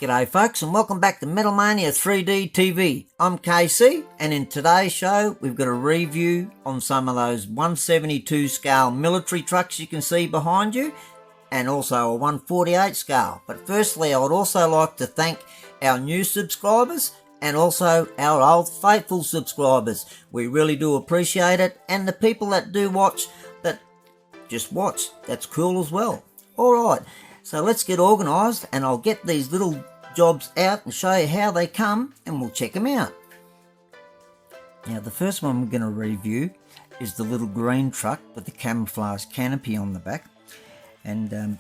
G'day folks and welcome back to Metal Mania 3D TV. I'm KC and in today's show we've got a review on some of those 172 scale military trucks you can see behind you and also a 148 scale. But firstly I would also like to thank our new subscribers and also our old faithful subscribers. We really do appreciate it, and the people that do watch, that just watch, that's cool as well. Alright, so let's get organised and I'll get these little jobs out and show you how they come and we'll check them out. Now the first one we're going to review is the little green truck with the camouflage canopy on the back, and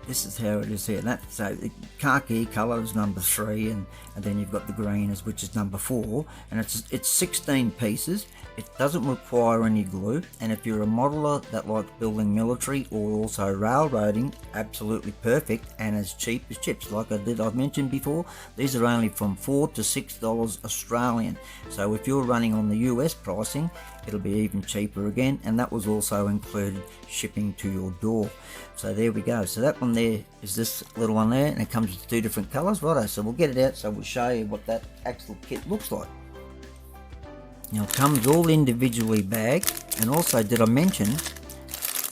this is how it is here. So the khaki colour is number 3 and then you've got the green which is number 4, and it's 16 pieces. It doesn't require any glue, and if you're a modeler that likes building military or also railroading, absolutely perfect and as cheap as chips. Like I've mentioned before, these are only from $4 to $6 Australian. So if you're running on the US pricing, it'll be even cheaper again, and that was also included shipping to your door. So there we go. So that one there is this little one there, and it comes with 2 different colours. Righto, so we'll get it out so we'll show you what that actual kit looks like. Now it comes all individually bagged, and also did I mention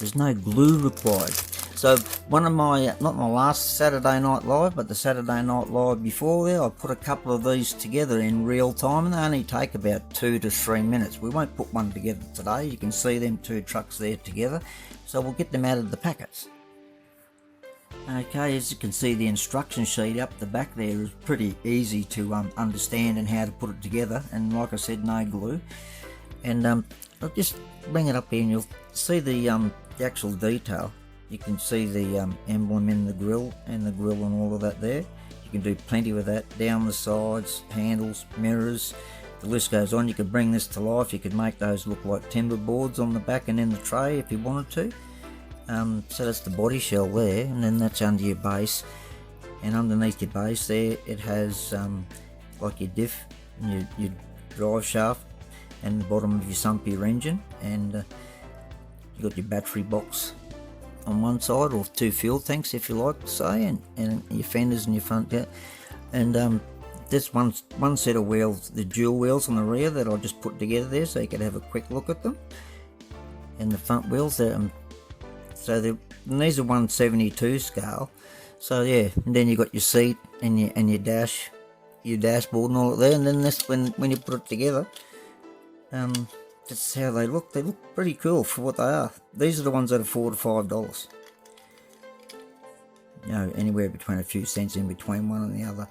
there's no glue required. So one of my, not my last Saturday Night Live, but the Saturday Night Live before there, I put a couple of these together in real time, and they only take about 2 to 3 minutes. We won't put one together today. You can see them 2 trucks there together, so we'll get them out of the packets. Okay, as you can see, the instruction sheet up the back there is pretty easy to understand and how to put it together, and like I said, no glue. And I'll just bring it up here and you'll see the actual detail. You can see the emblem in the grill and all of that there. You can do plenty with that, down the sides, handles, mirrors, the list goes on. You could bring this to life. You could make those look like timber boards on the back and in the tray if you wanted to. So that's the body shell there, and then that's under your base, and underneath your base there it has like your diff and your drive shaft and the bottom of your sump, your engine, and you got your battery box on one side, or 2 fuel tanks if you like to say, and your fenders and your front there, and this one set of wheels, the dual wheels on the rear that I just put together there so you could have a quick look at them, and the front wheels there. So these are 172 scale. So yeah, and then you got your seat and your dashboard and all that there. And then this, when you put it together, that's how they look. They look pretty cool for what they are. These are the ones that are $4 to $5. You know, anywhere between a few cents in between one and the other.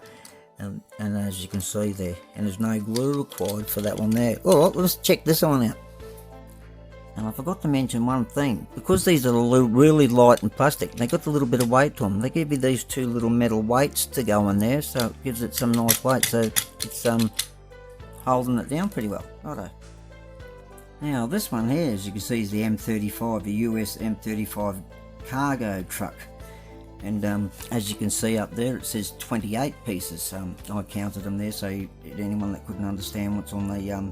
And as you can see there, and there's no glue required for that one there. All right, let's check this one out. And I forgot to mention one thing, because these are really light and plastic, they got a little bit of weight to them. They give you these 2 little metal weights to go in there, so it gives it some nice weight, so it's holding it down pretty well. Righto. Now this one here, as you can see, is the M35, the US M35 cargo truck, and as you can see up there it says 28 pieces. I counted them there, so anyone that couldn't understand what's on the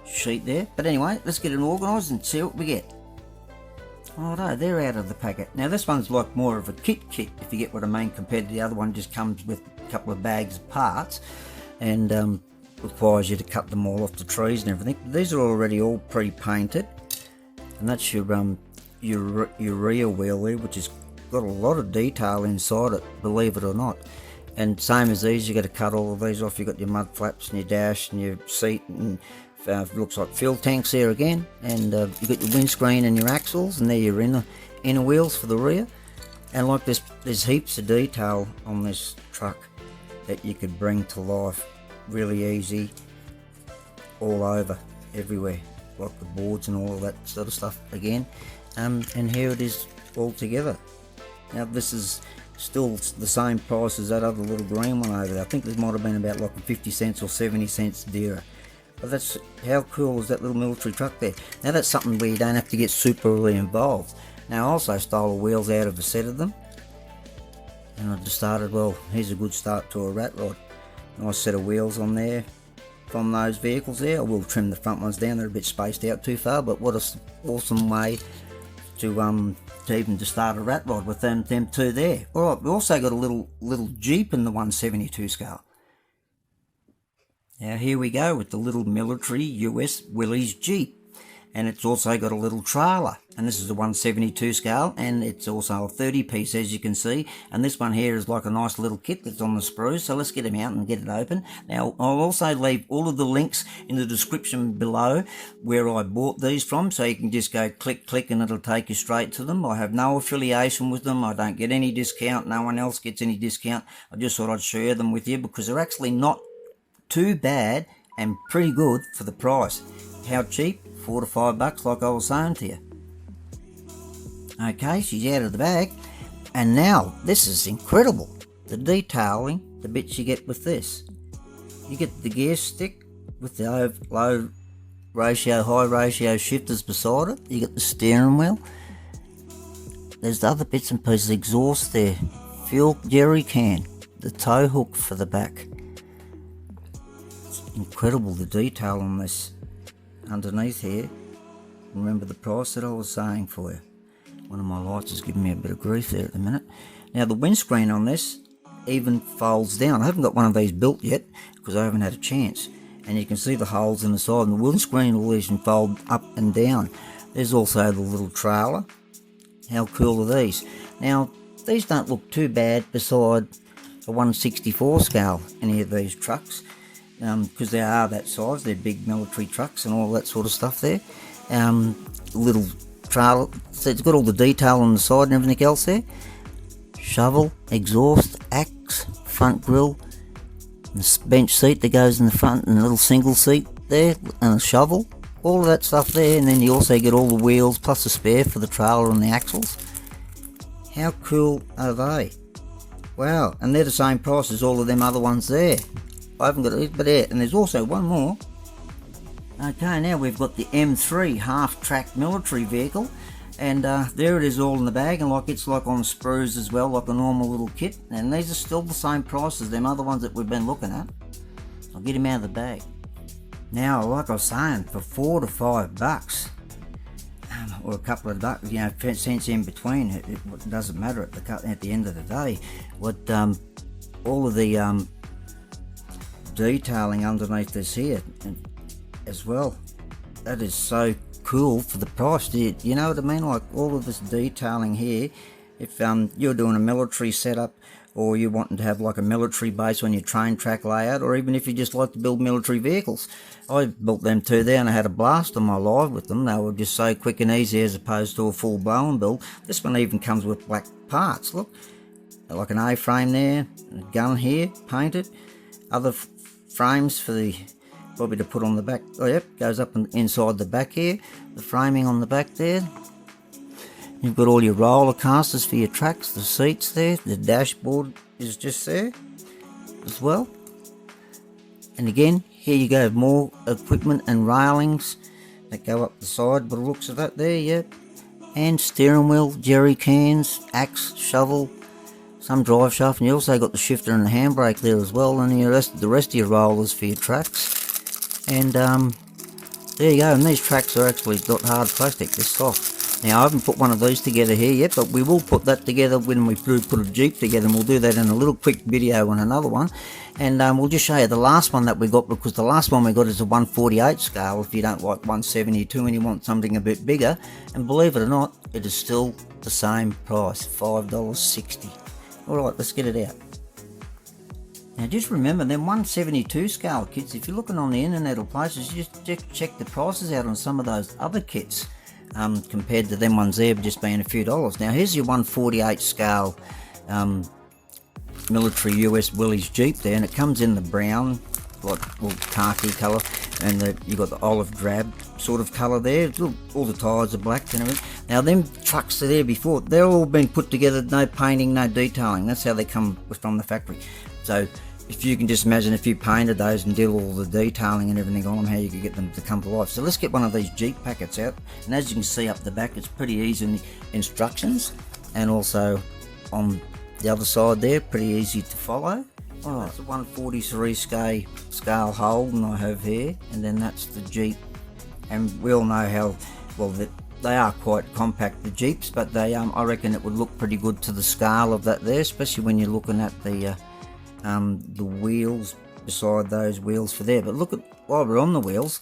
sheet there. But anyway, let's get it organised and see what we get. Alright, they're out of the packet. Now this one's like more of a kit, if you get what I mean, compared to the other one. Just comes with a couple of bags of parts, and requires you to cut them all off the trees and everything. These are already all pre-painted, and that's your rear wheel there, which has got a lot of detail inside it, believe it or not. And same as these, you got to cut all of these off. You got your mud flaps and your dash and your seat, and looks like fuel tanks there again, and you got your windscreen and your axles, and they're your inner wheels for the rear. And like this, there's heaps of detail on this truck that you could bring to life really easy, all over, everywhere, like the boards and all of that sort of stuff again. And here it is all together. Now this is still the same price as that other little green one over there. I think this might have been about like 50 cents or 70 cents dearer. But that's, how cool is that little military truck there? Now that's something where you don't have to get super really involved. Now I also stole the wheels out of a set of them, and I just started, well, here's a good start to a rat rod. Nice set of wheels on there from those vehicles there. I will trim the front ones down, they're a bit spaced out too far, but what an awesome way to even to start a rat rod with them two there. Alright, we also got a little Jeep in the 172 scale. Now here we go with the little military US Willys Jeep. And it's also got a little trailer, and this is a 172 scale, and it's also a 30 piece, as you can see. And this one here is like a nice little kit that's on the sprues, so let's get them out and get it open. Now I'll also leave all of the links in the description below where I bought these from, so you can just go click and it'll take you straight to them. I have no affiliation with them, I don't get any discount, no one else gets any discount. I just thought I'd share them with you because they're actually not too bad and pretty good for the price. How cheap? $4 to $5, like I was saying to you. Okay, she's out of the bag, and now this is incredible. The detailing, the bits you get with this. You get the gear stick with the low ratio, high ratio shifters beside it. You get the steering wheel. There's the other bits and pieces, exhaust there, fuel jerry can, the tow hook for the back. It's incredible the detail on this. Underneath here, remember the price that I was saying for you. One of my lights is giving me a bit of grief there at the minute. Now the windscreen on this even folds down. I haven't got one of these built yet because I haven't had a chance. And you can see the holes in the side, and the windscreen will even fold up and down. There's also the little trailer. How cool are these? Now these don't look too bad beside a 164 scale, any of these trucks. Because they are that size, they're big military trucks and all that sort of stuff there. Little trailer, so it's got all the detail on the side and everything else there. Shovel, exhaust, axe, front grille, the bench seat that goes in the front, and a little single seat there, and a shovel, all of that stuff there. And then you also get all the wheels plus a spare for the trailer and the axles. How cool are they? Wow, and they're the same price as all of them other ones there. I haven't got it, but yeah, and there's also one more. Okay, now we've got the M3 half-track military vehicle, and there it is all in the bag, and like it's like on sprues as well, like a normal little kit. And these are still the same price as them other ones that we've been looking at. I'll get him out of the bag. Now, like I was saying, for $4 to $5, or a couple of bucks, you know, cents in between, it doesn't matter at the end of the day. What all of the detailing underneath this here as well, that is so cool for the price. You know what I mean? Like all of this detailing here, if you're doing a military setup, or you're wanting to have like a military base on your train track layout, or even if you just like to build military vehicles. I built them too there, and I had a blast on my live with them. They were just so quick and easy as opposed to a full blown build. This one even comes with black parts, look, like an A-frame there, a gun here painted, other frames for the probably to put on the back. Oh yep, goes up inside the back here, the framing on the back there. You've got all your roller casters for your tracks, the seats there, the dashboard is just there as well. And again, here you go, more equipment and railings that go up the side by the looks of that there, yep. And steering wheel, jerry cans, axe, shovel, some drive shaft, and you also got the shifter and the handbrake there as well, and the rest of your rollers for your tracks. And there you go, and these tracks are actually got hard plastic, they're soft. Now I haven't put one of these together here yet, but we will put that together when we do put a Jeep together, and we'll do that in a little quick video on another one. And we'll just show you the last one that we got, because the last one we got is a 148 scale if you don't like 172 and you want something a bit bigger. And believe it or not, it is still the same price, $5.60. Alright, let's get it out. Now just remember, them 172 scale kits, if you're looking on the internet or places, you just check the prices out on some of those other kits compared to them ones there just being a few dollars. Now here's your 148 scale military US Willys Jeep there, and it comes in the brown, like khaki colour, and you got the olive drab sort of colour there. All the tyres are black and everything. Now them trucks are there before, they're all been put together, no painting, no detailing. That's how they come from the factory. So if you can just imagine if you painted those and did all the detailing and everything on them, how you could get them to come to life. So let's get one of these Jeep packets out, and as you can see up the back, it's pretty easy in the instructions, and also on the other side there, pretty easy to follow. Alright, that's a 143 scale Holden I have here, and then that's the Jeep. And we all know how well that they are quite compact, the Jeeps, but they I reckon it would look pretty good to the scale of that there, especially when you're looking at the wheels beside those wheels for there. But look at, while we're on the wheels,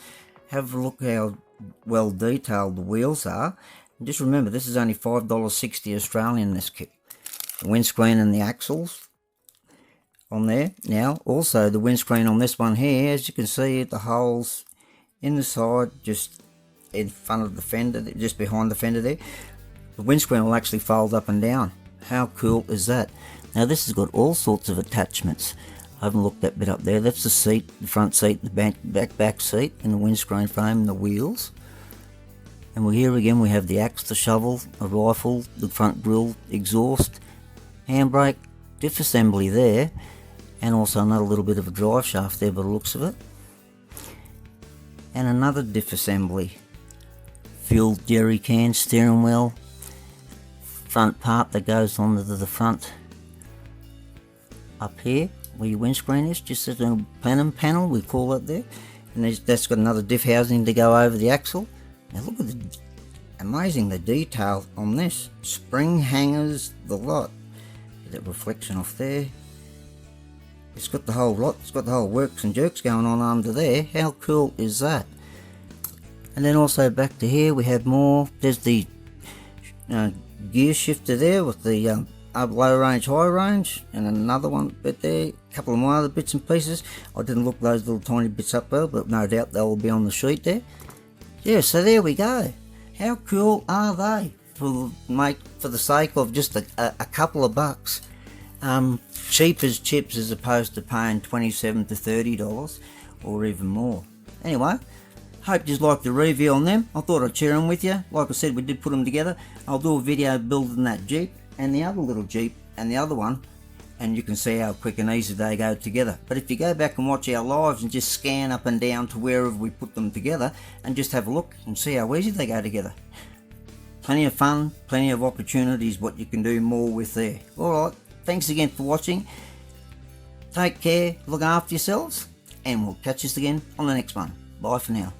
have a look how well detailed the wheels are. And just remember, this is only $5.60 Australian, this kit. The windscreen and the axles on there. Now also the windscreen on this one here, as you can see, the holes in the side, just in front of the fender, just behind the fender there. The windscreen will actually fold up and down. How cool is that? Now this has got all sorts of attachments. I haven't looked that bit up there. That's the seat, the front seat, the back seat, and the windscreen frame, and the wheels. And here again we have the axe, the shovel, a rifle, the front grille, exhaust, handbrake, diff assembly there, and also another little bit of a drive shaft there by the looks of it. And another diff assembly. Fuel jerry can, steering wheel, front part that goes onto the front up here where your windscreen is, just a little plenum panel, we call it there. And that's got another diff housing to go over the axle. Now look at the detail on this. Spring hangers, the lot. Get that reflection off there. It's got the whole lot, it's got the whole works and jerks going on under there. How cool is that? And then also back to here we have more. There's the gear shifter there with the low range, high range, and another one bit there, a couple of my other bits and pieces. I didn't look those little tiny bits up well, but no doubt they will be on the sheet there. Yeah, so there we go. How cool are they? For the sake of just a couple of bucks. Cheap as chips, as opposed to paying $27 to $30 or even more. Anyway, hope you liked the review on them. I thought I'd share them with you. Like I said, we did put them together. I'll do a video building that Jeep and the other little Jeep and the other one, and you can see how quick and easy they go together. But if you go back and watch our lives and just scan up and down to wherever we put them together and just have a look and see how easy they go together. Plenty of fun, plenty of opportunities what you can do more with there. Alright, thanks again for watching. Take care, look after yourselves, and we'll catch us again on the next one. Bye for now.